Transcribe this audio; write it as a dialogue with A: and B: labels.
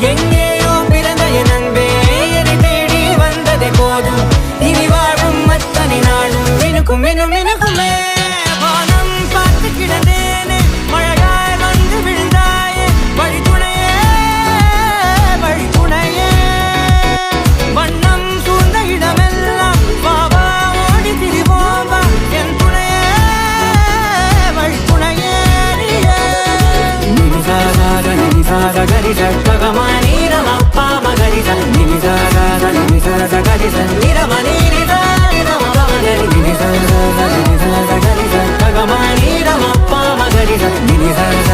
A: எங்கேயோ பிறந்த என் அன்பே என்னை தேடி வந்ததே போதும் இனி வாழும் அத்தனை நாளும் மினுக்கும் மினும் மினுக்குமே வானம் பார்த்து கிடந்தேனே மழையாய் வந்து விழுந்தாயே வழித்துணையே வழித்துணையே வண்ணம் சூழ்ந்த இடமெல்லாம் பாவா ஓடி திரிவோம் வா என் துணையே வழித்துணையே நினிசாத கரிச ககமானி ரமப்பா மகரிச நினிசாத கரிச நிரமணி நினிசாத கரிச ககமானி ரமப்பா மகரிச நினிசாத